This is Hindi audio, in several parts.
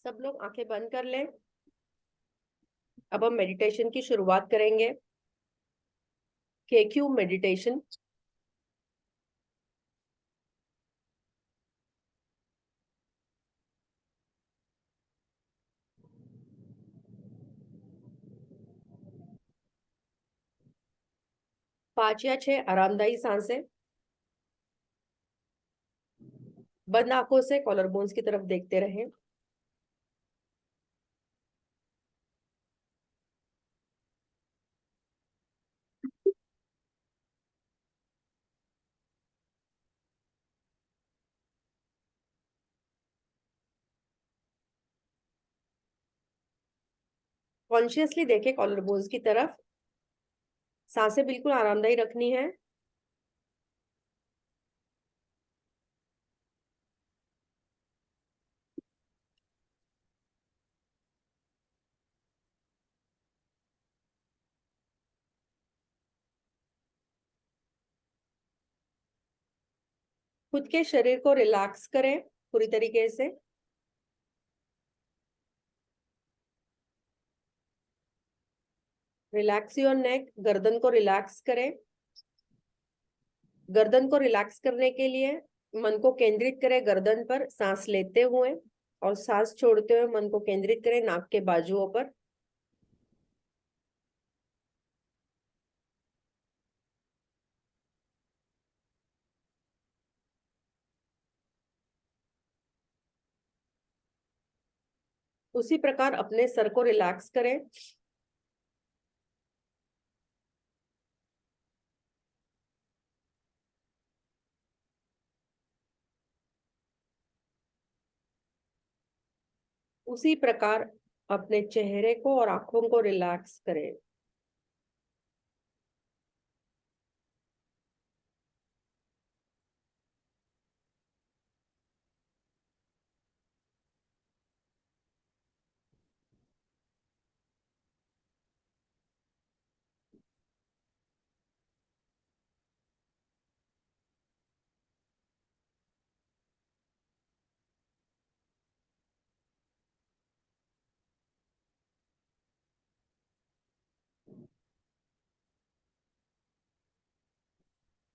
सब लोग आंखें बंद कर लें। अब हम मेडिटेशन की शुरुआत करेंगे। KQ meditation. पांच या छह आरामदायी सांसें बंद आंखों से कॉलर बोन्स की तरफ देखते रहें। कॉन्शियसली देखें कॉलर बोन्स की तरफ। सांसें बिल्कुल आरामदायी रखनी है। खुद के शरीर को रिलैक्स करें पूरी तरीके से। Relax your neck. गर्दन को रिलैक्स करें। गर्दन को रिलैक्स करने के लिए मन को केंद्रित करें गर्दन पर सांस लेते हुए, और सांस छोड़ते हुए मन को केंद्रित करें नाक के बाजुओं पर। उसी प्रकार अपने सर को रिलैक्स करें। उसी प्रकार अपने चेहरे को और आंखों को रिलैक्स करें।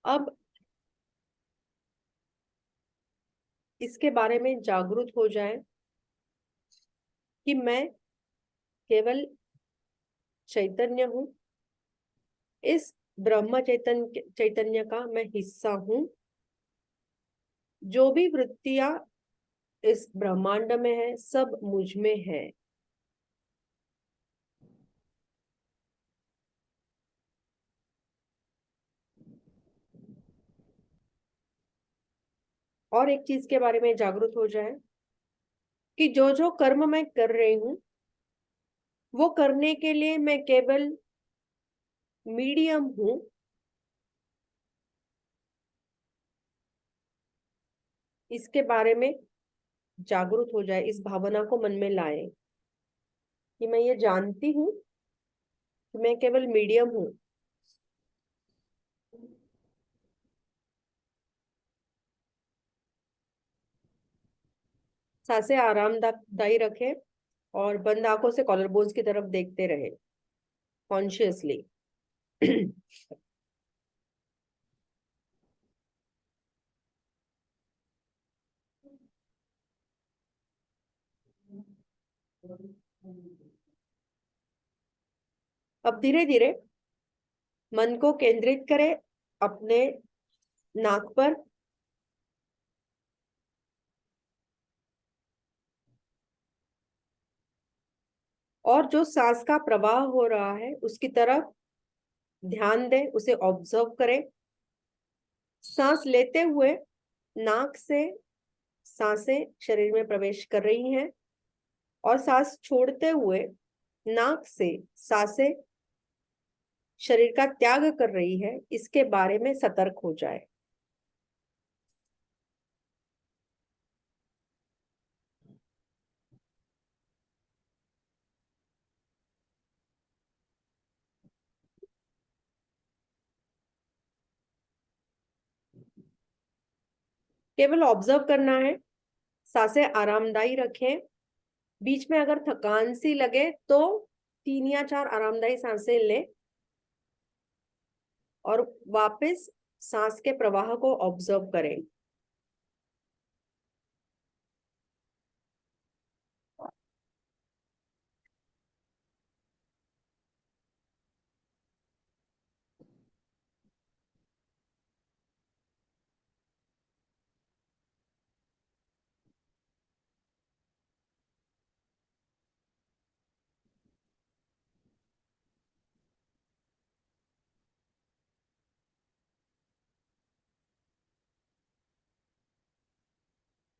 अब इसके बारे में जागरूक हो जाएं कि मैं केवल चैतन्य हूं। इस ब्रह्म चैतन्य का मैं हिस्सा हूं। जो भी वृत्तियां इस ब्रह्मांड में है सब मुझ में है। और एक चीज के बारे में जागरूक हो जाए कि जो जो कर्म मैं कर रही हूं वो करने के लिए मैं केवल मीडियम हूं। इसके बारे में जागरूक हो जाए, इस भावना को मन में लाए कि मैं ये जानती हूँ कि मैं केवल मीडियम हूँ। सांसें आरामदायी रखें और बंद आंखों से कॉलर बोन्स की तरफ देखते रहे कॉन्शियसली। अब धीरे धीरे मन को केंद्रित करें अपने नाक पर। और जो सांस का प्रवाह हो रहा है उसकी तरफ ध्यान दें, उसे ऑब्जर्व करें। सांस लेते हुए नाक से सांसें शरीर में प्रवेश कर रही हैं, और सांस छोड़ते हुए नाक से सांसें शरीर का त्याग कर रही है। इसके बारे में सतर्क हो जाए। केवल ऑब्जर्व करना है। सांसें आरामदायी रखें। बीच में अगर थकान सी लगे तो 3 या 4 आरामदायी सांसें ले और वापस सांस के प्रवाह को ऑब्जर्व करें।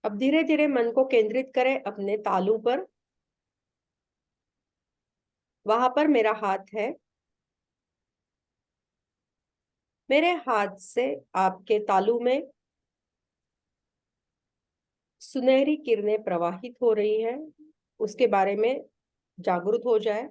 अब धीरे धीरे मन को केंद्रित करें अपने तालू पर। वहां पर मेरा हाथ है। मेरे हाथ से आपके तालू में सुनहरी किरणें प्रवाहित हो रही है, उसके बारे में जागरूक हो जाए।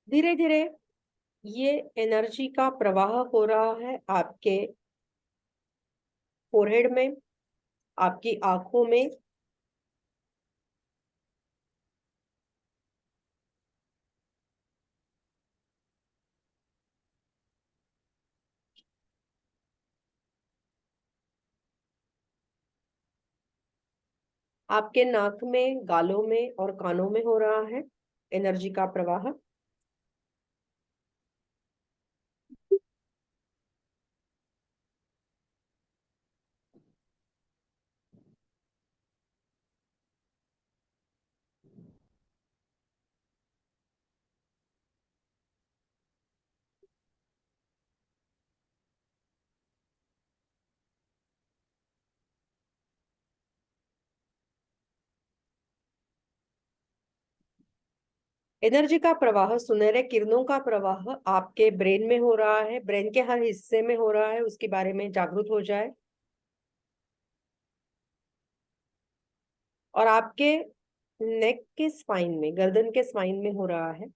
धीरे धीरे ये एनर्जी का प्रवाह हो रहा है आपके फोरहेड में, आपकी आंखों में, आपके नाक में, गालों में और कानों में हो रहा है एनर्जी का प्रवाह। एनर्जी का प्रवाह, सुनहरे किरणों का प्रवाह आपके ब्रेन में हो रहा है, ब्रेन के हर हिस्से में हो रहा है, उसके बारे में जागरूक हो जाए। और आपके नेक के स्पाइन में, गर्दन के स्पाइन में हो रहा है।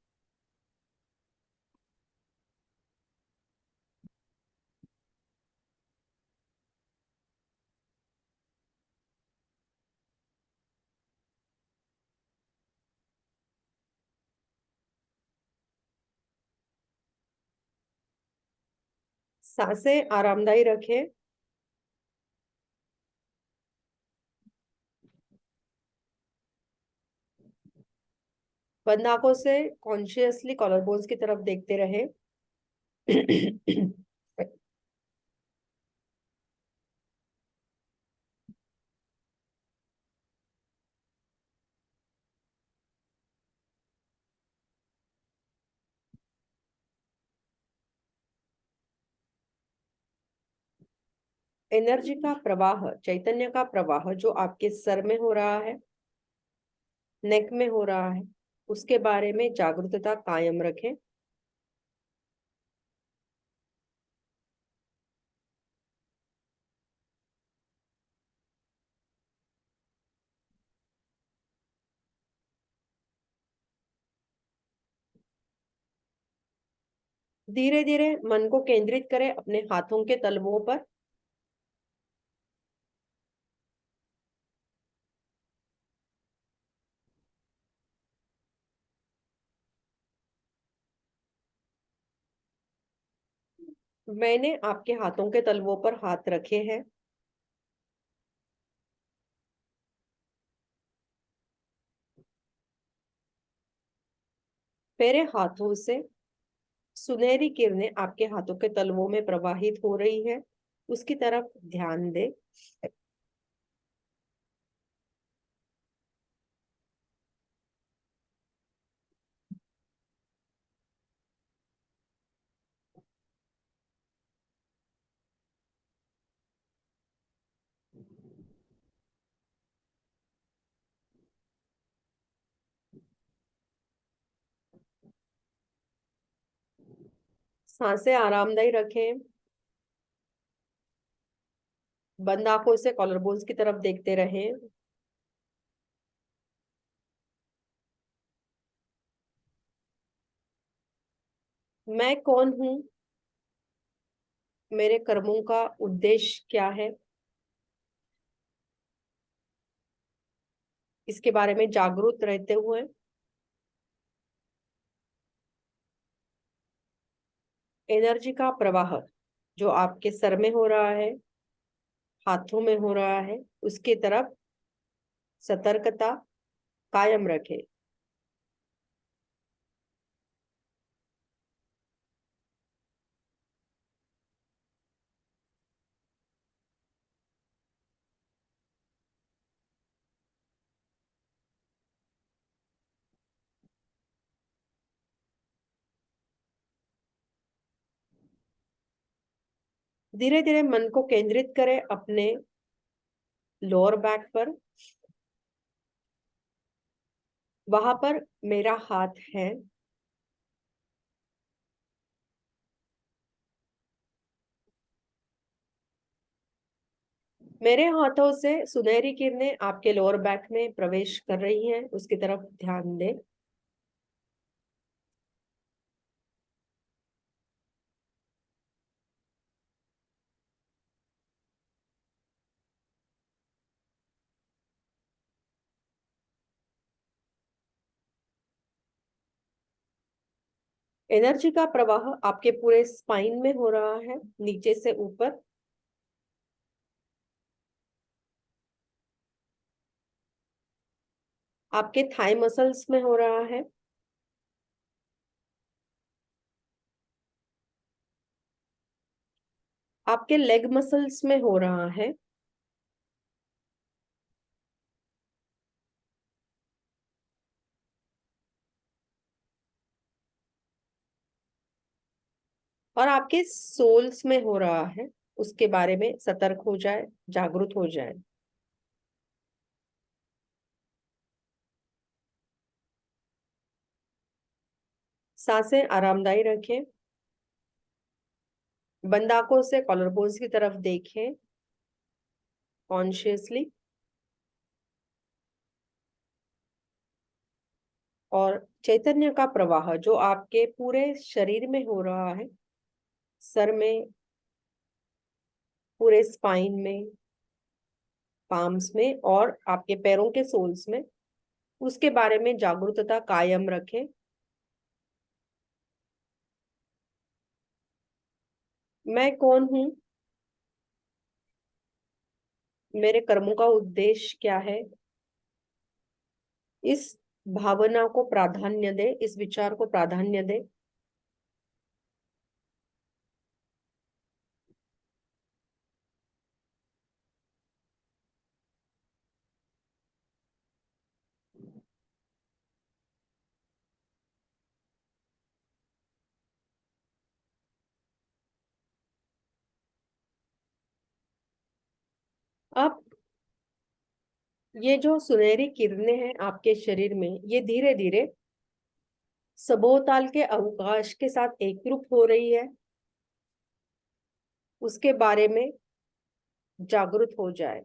सांसें आरामदायी रखें। बंद आंखों से कॉन्शियसली कॉलर बोन्स की तरफ देखते रहे। एनर्जी का प्रवाह, चैतन्य का प्रवाह जो आपके सर में हो रहा है, नेक में हो रहा है, उसके बारे में जागरूकता कायम रखें। धीरे धीरे मन को केंद्रित करें अपने हाथों के तलवों पर। मैंने आपके हाथों के तलवों पर हाथ रखे हैं। मेरे हाथों से सुनहरी किरणें आपके हाथों के तलवों में प्रवाहित हो रही है, उसकी तरफ ध्यान दें। सांसें आरामदायी रखें। बंद आंखों से कॉलर बोन्स की तरफ देखते रहें। मैं कौन हूँ, मेरे कर्मों का उद्देश्य क्या है, इसके बारे में जागरूक रहते हुए एनर्जी का प्रवाह जो आपके सर में हो रहा है, हाथों में हो रहा है, उसकी तरफ सतर्कता कायम रखें। धीरे धीरे मन को केंद्रित करें अपने लोअर बैक पर। वहां पर मेरा हाथ है। मेरे हाथों से सुनहरी किरणें आपके लोअर बैक में प्रवेश कर रही हैं, उसकी तरफ ध्यान दें। एनर्जी का प्रवाह आपके पूरे स्पाइन में हो रहा है, नीचे से ऊपर। आपके थाई मसल्स में हो रहा है। आपके लेग मसल्स में हो रहा है। और आपके सोल्स में हो रहा है। उसके बारे में सतर्क हो जाए, जागरूक हो जाए। सांसें आरामदायी रखें। बंद आंखों से कॉलर बोन्स की तरफ देखें कॉन्शियसली। और चैतन्य का प्रवाह जो आपके पूरे शरीर में हो रहा है, सर में, पूरे स्पाइन में, पाम्स में और आपके पैरों के सोल्स में, उसके बारे में जागरूकता कायम रखें। मैं कौन हूँ, मेरे कर्मों का उद्देश्य क्या है, इस भावना को प्राधान्य दे, इस विचार को प्राधान्य दे। अब ये जो सुनहरी किरणें हैं आपके शरीर में, ये धीरे धीरे सबोताल के अवकाश के साथ एकरूप हो रही है, उसके बारे में जागरूक हो जाए।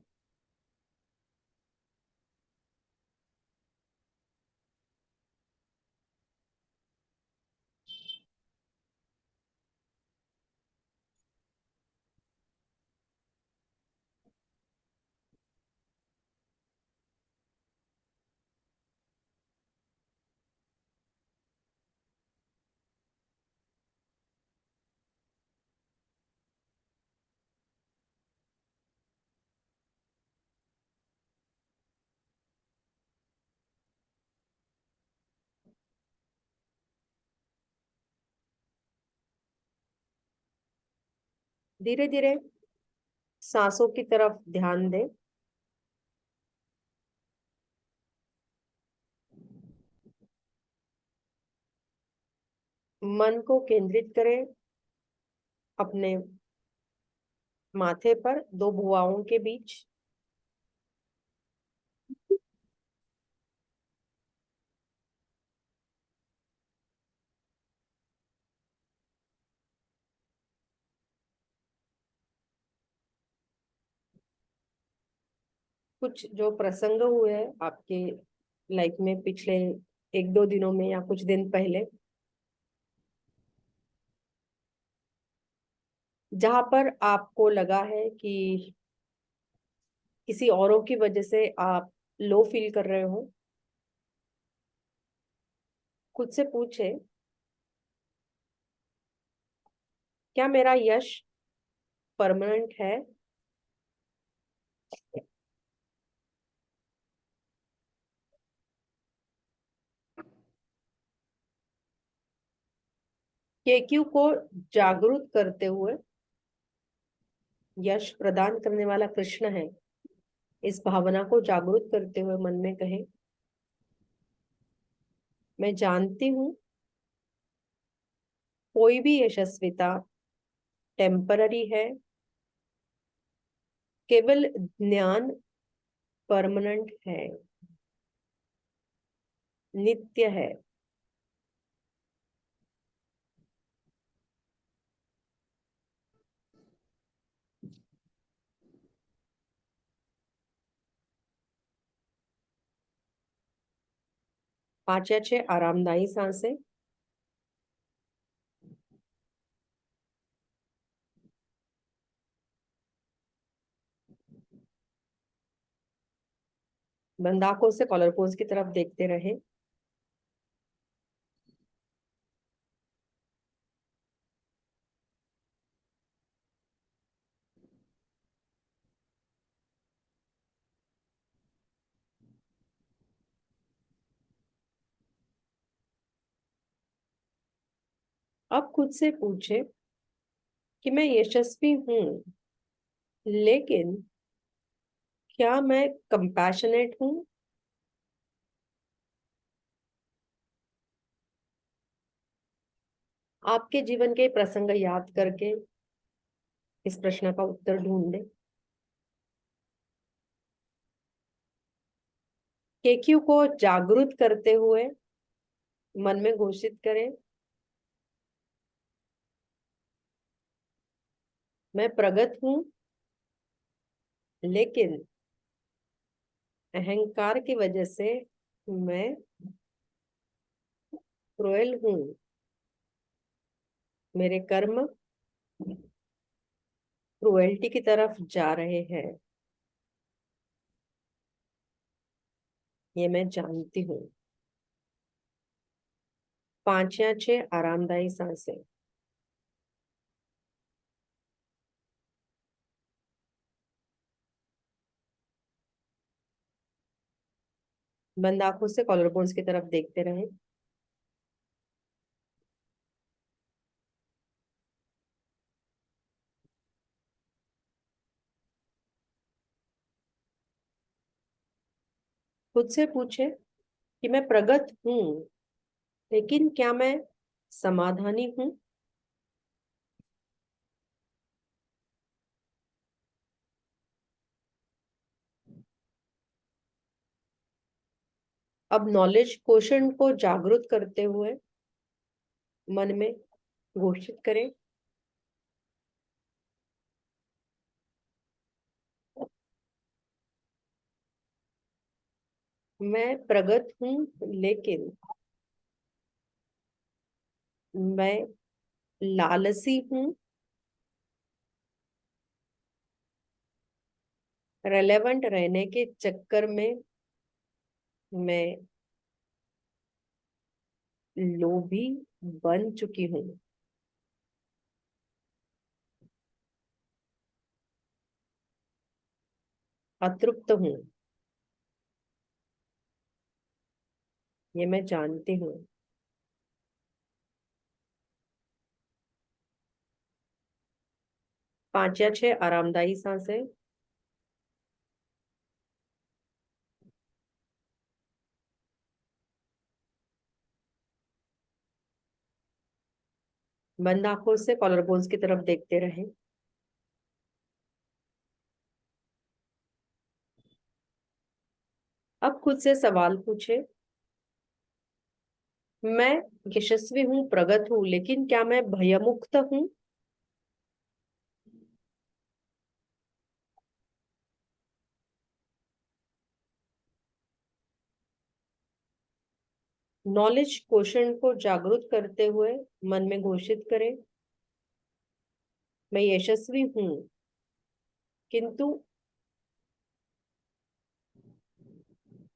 धीरे धीरे सांसों की तरफ ध्यान दें। मन को केंद्रित करें अपने माथे पर, दो भुआओं के बीच। कुछ जो प्रसंग हुए हैं आपके लाइफ में पिछले 1-2 दिनों में या कुछ दिन पहले, जहां पर आपको लगा है कि किसी औरों की वजह से आप लो फील कर रहे हो, खुद से पूछे, क्या मेरा यश परमानेंट है? केक्यू को जागरूक करते हुए, यश प्रदान करने वाला कृष्ण है, इस भावना को जागरूक करते हुए मन में कहे, मैं जानती हूँ कोई भी यशस्विता टेम्पररी है, केवल ज्ञान परमानेंट है, नित्य है। पांच या छह आरामदायी सांसें। बंद आंखों से कॉलर पोन्स की तरफ देखते रहे। अब खुद से पूछे कि मैं यशस्वी हूं, लेकिन क्या मैं कंपैशनेट हूं? आपके जीवन के प्रसंग याद करके इस प्रश्न का उत्तर ढूंढे। केक्यू को जागरूक करते हुए मन में घोषित करें, मैं प्रगत हूं, लेकिन अहंकार की वजह से मैं क्रूएल हूं। मेरे कर्म क्रुएल्टी की तरफ जा रहे हैं, ये मैं जानती हूँ। पांच या छह आरामदायी सांसें। बंद आंखों से कॉलर बोन्स की तरफ देखते रहे। खुद से पूछे कि मैं प्रगत हूं, लेकिन क्या मैं समाधानी हूं? अब नॉलेज क्वेश्चन को जागरूक करते हुए मन में घोषित करें, मैं प्रगत हूं, लेकिन मैं लालसी हूं। रेलेवेंट रहने के चक्कर में मैं लोभी बन चुकी हूँ। अतृप्त हूँ, ये मैं जानती हूँ। पांच या छह आरामदायी सांसें। बंद आंखों से कॉलर बोन्स की तरफ देखते रहे। अब खुद से सवाल पूछे, मैं यशस्वी हूँ, प्रगत हूँ, लेकिन क्या मैं भयमुक्त हूँ? नॉलेज क्वोशंट को जागृत करते हुए मन में घोषित करें, मैं यशस्वी हूं, किंतु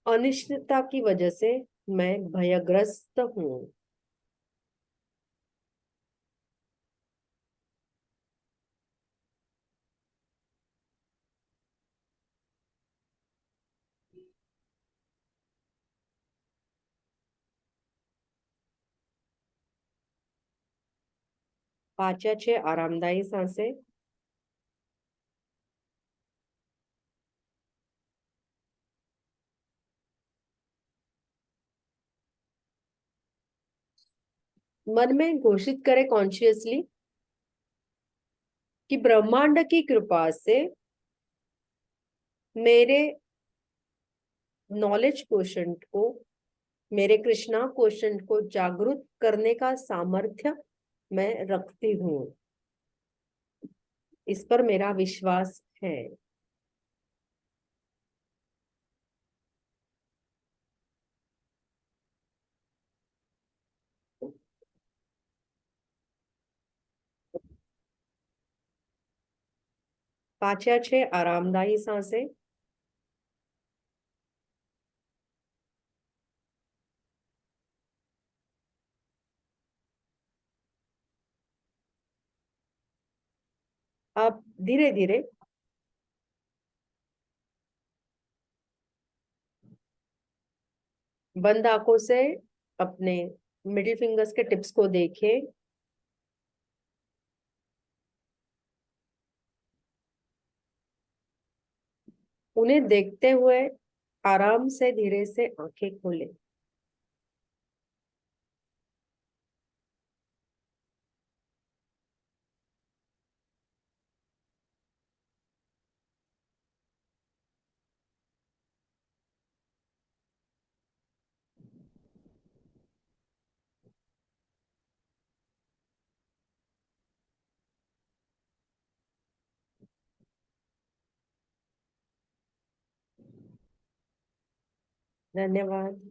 अनिश्चितता की वजह से मैं भयग्रस्त हूं। पांच या छह आरामदायी सांसें। मन में घोषित करें कॉन्शियसली कि ब्रह्मांड की कृपा से मेरे नॉलेज क्वोशंट को, मेरे कृष्णा क्वोशंट को जागृत करने का सामर्थ्य मैं रखती हूँ। इस पर मेरा विश्वास है। पांच या छह आरामदायी सांसें। अब धीरे धीरे बंद आंखों से अपने मिडिल फिंगर्स के टिप्स को देखें। उन्हें देखते हुए आराम से धीरे से आंखें खोलें। धन्यवाद।